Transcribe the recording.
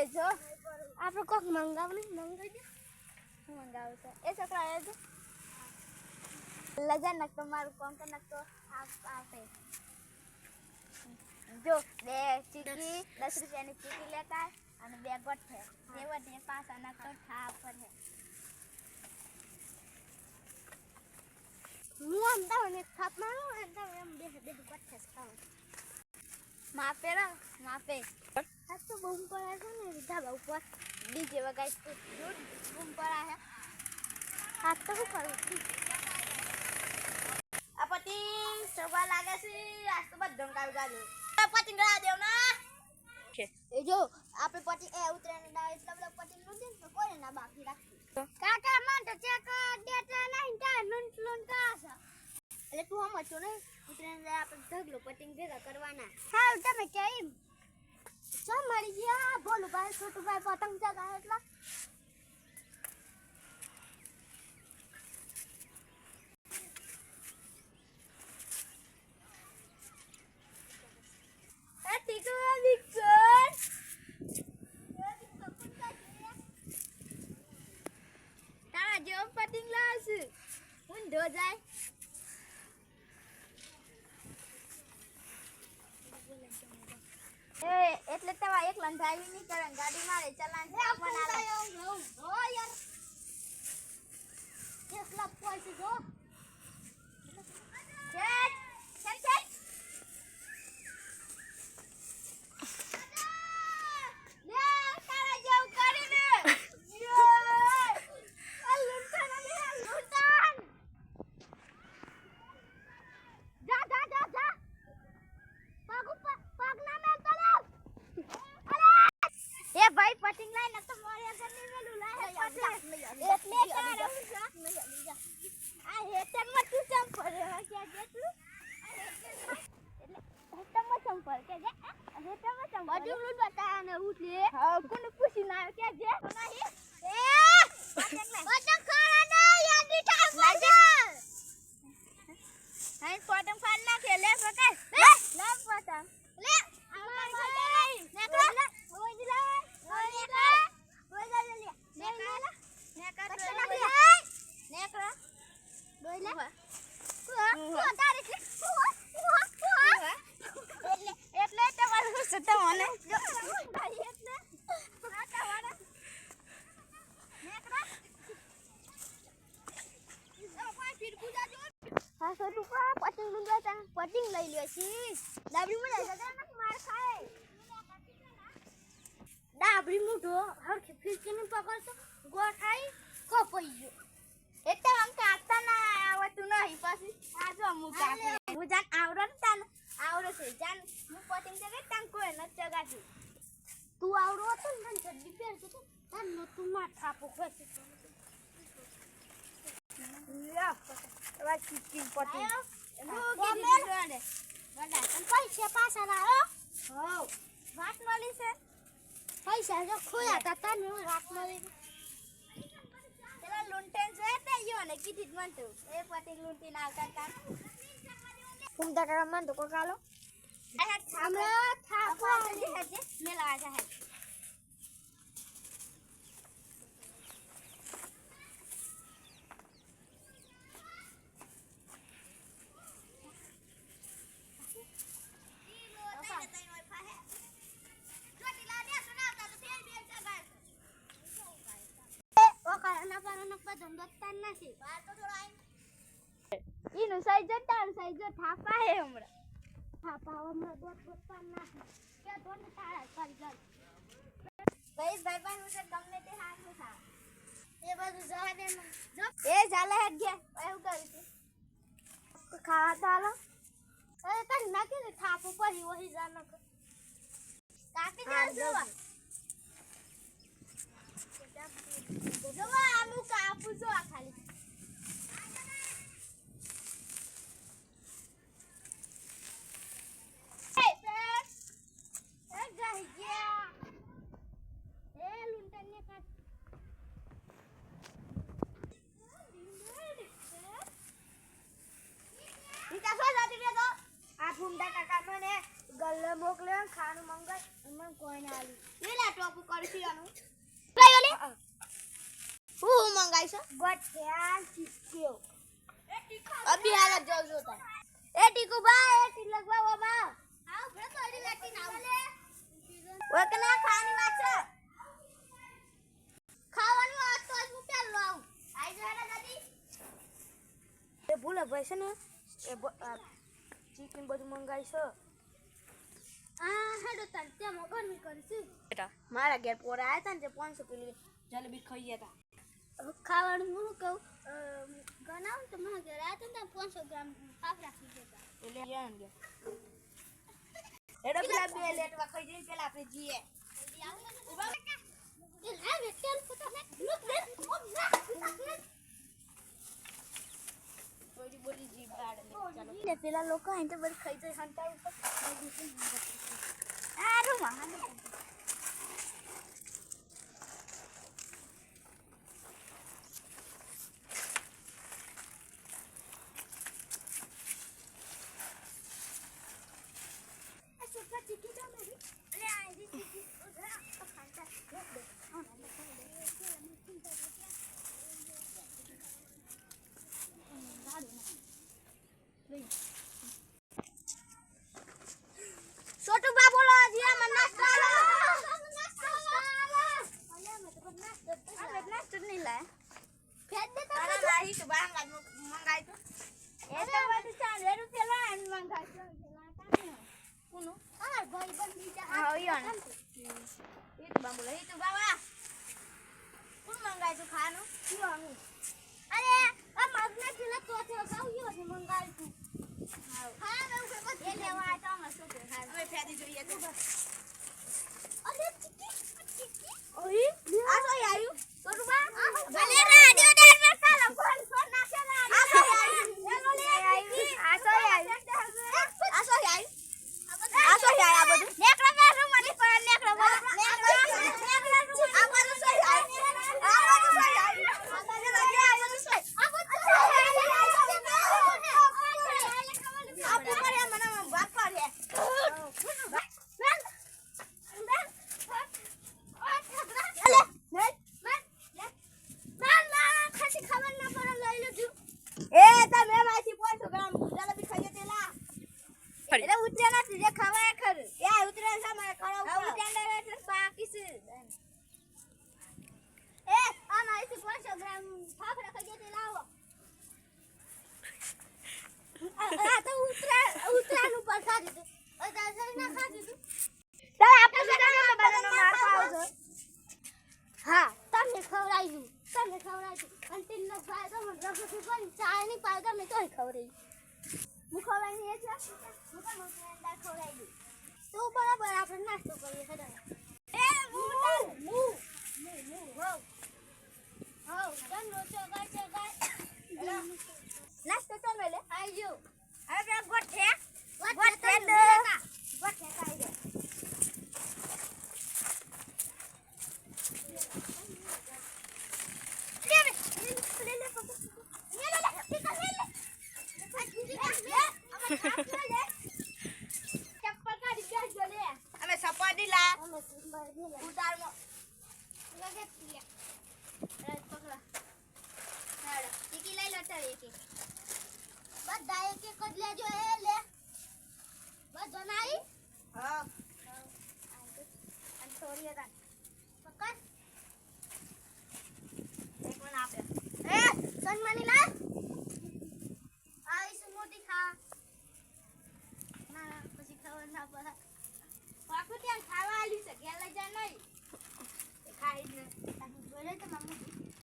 જો આપણે કોક મંગાવી દે મંગાવ તો એ છોકરા આવે છે લજા નકતો મારું કોમ તો નકતો આપે જો બે ચીકી 10 રૂપિયાની ચીકી લેતા અને બે ગોઠ છે જેવા તે પાછા નકતો થાપ પર છે હું આમ તો ને થાપ મારું એમ તો એમ બે ગોઠ છે માપે આ તો બૂમ પડા છે ને ધાબા ઉપર ડીજે વગાઈ તો બૂમ પડા છે આ તો શું કરું આ પતિંગ સવા લાગે છે આજ તો બધું કાલ ગાલું પતિંગ ગળા દેવ ના એ જો આપણે પતિંગ એ ઉતરેને ડાળ એટલે બધા પતિંગ નું દે તો કોઈ ના બાકી રાખી કાકા માં તો ચેક દેતા નહીં તા લુન કાસા એટલે તું હમ છો ને ઉતરેને આપણે ઢગલો પતિંગ ભેગા કરવાના હા તમે કેમ ચા મળી ગયા બોલું ભાઈ છોટું ભાઈ પતંગ ચગાવે એટલા પતિંગ લાવશે ઊંધો જાય એ એટલે તવા એકલા ડ્રાઈવિંગ નહીં કરે ગાડી મારે ચલાન આપણ આલે ઓ યાર એકલા પોઈસે જો ચેક લે તારા જેવ કરીને પતિંગ લાઈ ન તો મોરે ઘર ની મેલું લાય એટલે આ હેતર માં તું ચંપલ કે જેટલું એટલે હેતર માં ચંપલ કે જે હેતર માં ચંપલ બધું નું બતા ને ઉઠલે હા કોને પૂછી ના કે જે નહીં એ પતંગ ખરા ના યાર દીઠા લાગે હાઈ પતંગ ફાડ નાખે લે પકડ લે પતંગ લે અમાર ઘરે નેકળો ઓય લે પતિંગ લઈ લે છી ડાબડી માં જાય માર ખાય ડાબડી મુઢો હરખી ફીરકી ને પકડતો ગોઠાઈ કપાઈ ગયો એટલે આમ કાટતા ના આવતું નહીં પછી આ જો મુ કાટે હું જાન આવરત તાન આવરો છે જાન હું પતિંગ જગે તાન કોઈ ન ચગાતી તું આવરો હતો ને જલ્દી પહેરતો તો તાન નો તું માથા પોખે યા વા ચીકી પતિંગ પૈસા પાછા લાવો હો વાત મળી છે પૈસા જો ખોયા તા તને વાત મળી પેલા લૂંટેન છે તે યો ને કીધી જ મન તો એ પતિંગ લૂંટી ના આવતા ફૂમતા કરવા મન તો કોકાલો हमरा થાપા હે મેલા આ હે ઈનું સાઈઝ તાર સાઈઝ થાપા હે હમણા થાપા હમણા દોત પાન નાખી કે દોત તારા કરી જાય ભાઈ ભાઈ હું તમને તે હાથ થા એ બધું જવા દે જો એ ચાલે હે ગયા એવું કરી છે ખાવા ચાલો અરે તને નાખી દે થાપ ઉપર હી વહી જાનો કાપી દે જો આમુ કાપુ જો આ ખાલી મોકલે ખાનું મંગાઈ મને કોઈ ના આલી લેલા ટોપ કરી ગોઠિયા ચીક્યો અબી હાલત જો જો તા એ ટીકુ બા એ તિલક બા બાબા આવ ભરે તો અડી લેતી ના આવ ઓય કના ખાની વાત છે ખાવાની વાત તો આજ હું પેલો આવું આઈ જો હેડા દાદી એ ભૂલા ભાઈ છે ને એ ચિકન બધું મંગાઈ છે આ હેડો તાર તે મગર ની કરીશું બેટા મારા ઘેર પોરા આયા તા ને જે 500 કિલો જલેબી ખાઈ ગયા તા ખાવાનું હું કહું ગણાવ તો મારા ઘેર આયા તા 500 ગ્રામ ફાફડા ખાઈ ગયા એટલે યાન ગયા હેડો પેલા બે લેટવા ખાઈ જઈ પેલા આપણે જીએ ઉભા એ લાવે તેલ પુતા ને લુક દે ઓમ ના થોડી બોલી જીભ ગાડે ચાલો લે પેલા લોકો અહીં તો બસ ખાઈ જાય હંતા ઉપર આ રૂમા छोटू बा बोलो जी हम नाश्ता नाश्ता नहीं लाए फेंक दे तो नहीं तो बाहर मंगाई तो ये तो बड़ी 4 रुपया लान मंगाई तो कोनो आ भाई बंदी जा हां यो ने ये तो बा बोलो ये तो बाबा कोण मंगाई तो खानो क्यों आनु अरे आ मगना किला तो खाऊ यो ने मंगाई तू हां मैं ऊपर बस ये लेवा आ तो मैं सोचे हां मैं फेंदी જોઈએ તો અરે ટીકી ઓય આ તો આયુ છોટુ બા ભલે રાડિયો ડેર પર સાલો ફોન નાખે ના આ તો આયુ હેલો લે આ તો આયુ આ તો આયુ આ તો આયુ આ બધું નેકળા ના રૂમ માં પર નેકળા આ બધું સહી આયુ આ બધું સહી આયુ આ બધું સહી આ બધું સહી આપો કરે મને બાપા રે એટલે ઉતરેલા છે ખવાય ખર એ ઉતરે છે મારે ખરાબ ઉતરેલા એટલે બાકી છે એ આ મારી 500 ગ્રામ ફાફડા ખાઈ જતે લાવો આ તો ઉતરાનું પર ખા દીધું ઓય દાસરી ના ખા દીધું તારે આપણે સડાનો બધાનો માર ખાવ છો હા તમને ખવરાયું અને તીન ભાઈ તો મને રખો પણ ચા ની પાવ તમે તોય ખવરાઈ હું ખવરાઈ છે હું તો મોટા ખવરાઈ દઉં તો બરાબર આપણે નાસ્તો કરીએ સડા એ મુ હો દંડો ચગાય નાસ્તો તો મેલે આઈજો હવે ગોઠે ખાઈ દે ચપ્પલ કાઢી દેજો લે અમે સપાટી લા ઉતારમો લગે પિયા રાત પકડા હાડો ટીકી લઈ લો તારે એક બધા એક એક જ લેજો એ લે બધો નાઈ હા અને થોડી હતા પકડ એક મને આપે એ સનમાની લા